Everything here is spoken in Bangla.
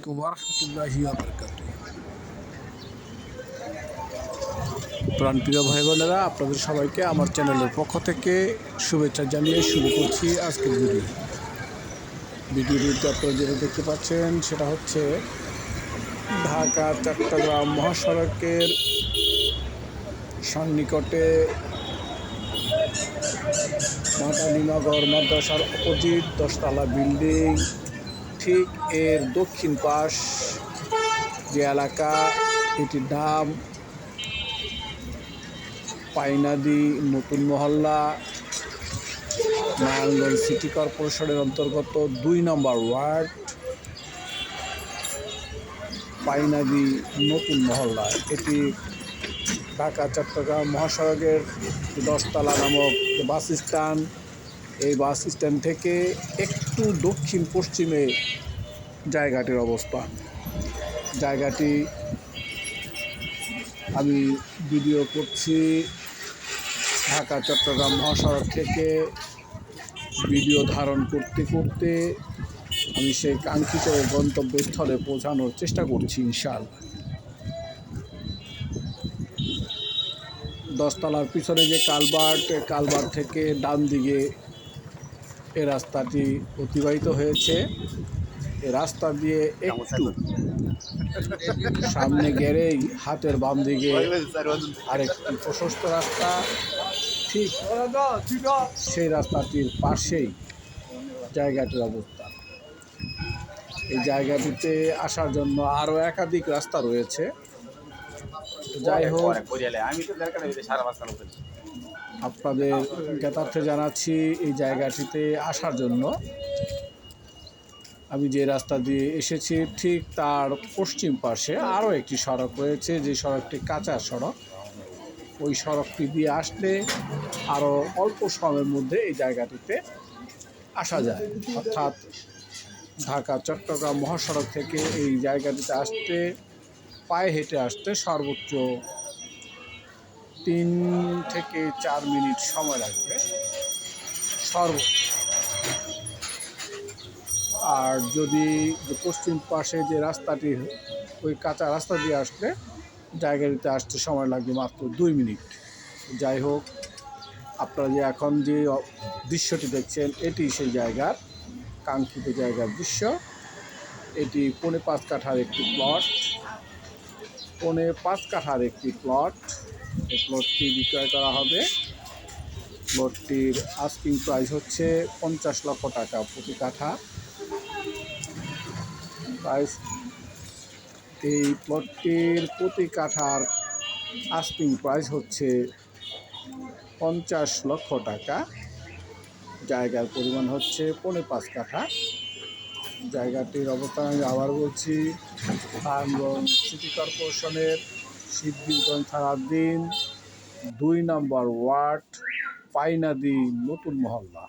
আলাইকুম ওয়া রাহমাতুল্লাহি ওয়া বারাকাতুহু। প্রাণপ্রিয় ভাই বোনেরা, আপনাদের সবাইকে আমার চ্যানেলের পক্ষ থেকে শুভেচ্ছা জানিয়ে শুরু করছি আজকের ভিডিওটিতে আপনারা যেটা দেখতে পাচ্ছেন সেটা হচ্ছে ঢাকা চট্টগ্রাম মহাসড়কের সন্নিকটে মাদানীনগর মাদ্রাসার অপোজিট 10তলা বিল্ডিং, ঠিক এর দক্ষিণ পাশ যে এলাকা, এটির নাম পাইনাদি নতুন মহল্লা, নারায়ণগঞ্জ সিটি কর্পোরেশনের অন্তর্গত 2 নম্বর ওয়ার্ড, পাইনাদি নতুন মহল্লা। এটি ঢাকা চট্টগ্রাম মহাসড়কের 10তলা নামক বাস স্ট্যান্ড, এই বাস স্ট্যান্ড থেকে একটু দক্ষিণ পশ্চিমে জায়গাটির অবস্থান। জায়গাটি আমি ভিডিও করছি ঢাকা চট্টগ্রাম মহাসড়ক থেকে। ভিডিও ধারণ করতে করতে আমি সেই কাঙ্ক্ষিত গন্তব্যস্থলে পৌঁছানোর চেষ্টা করছি ইনশাআল্লাহ। 10তলার পিছনে যে কালভার্ট থেকে ডান দিকে এ রাস্তাটি অতিবাহিত হয়েছে। এ রাস্তা দিয়ে একটু সামনে গেলেই হাতের বাম দিকে আরেকটি প্রশস্ত রাস্তা, ঠিক সেই রাস্তাটির পাশেই জায়গাটির অবস্থান। এই জায়গাটিতে আসার জন্য আরও একাধিক রাস্তা রয়েছে। যাই হোক, আপনাদের জ্ঞাতার্থে জানাচ্ছি, এই জায়গাটিতে আসার জন্য আমি যে রাস্তা দিয়ে এসেছি ঠিক তার পশ্চিম পাশে আরও একটি সড়ক রয়েছে, যে সড়কটি কাঁচা সড়ক। ওই সড়কটি দিয়ে আসলে আরও অল্প সময়ের মধ্যে এই জায়গাটিতে আসা যায়। অর্থাৎ ঢাকা চট্টগ্রাম মহাসড়ক থেকে এই জায়গাটিতে আসতে, পায়ে হেঁটে আসতে সর্বোচ্চ 3 থেকে 4 মিনিট সময় লাগবে সর্বোচ্চ। আর যদি পশ্চিম পাশে যে রাস্তাটি, ওই কাঁচা রাস্তা দিয়ে আসলে জায়গাটিতে আসতে সময় লাগবে মাত্র 2 মিনিট। যাই হোক, আপনারা যে এখন যে দৃশ্যটি দেখছেন, এটি সেই জায়গার কাঙ্ক্ষিত জায়গার দৃশ্য। এটি 5.5 কাঠার একটি প্লট। 5.5 কাঠার একটি প্লট। এই প্লটটি বিক্রয় করা হবে। প্লটটির আস্কিং প্রাইস হচ্ছে 50 লক্ষ টাকা প্রতি কাঠা প্রাইস। এই প্লটটির প্রতি কাঠার আস্কিং প্রাইস হচ্ছে 50 লক্ষ টাকা। জায়গার পরিমাণ হচ্ছে 5.5 কাঠা। জায়গাটির অবস্থান আমি আবার বলছি, নারায়ণগঞ্জ সিটি কর্পোরেশনের শিবগঞ্জ থানাধীন 2 নম্বর ওয়ার্ড, পাইনাদি নতুন মহল্লা।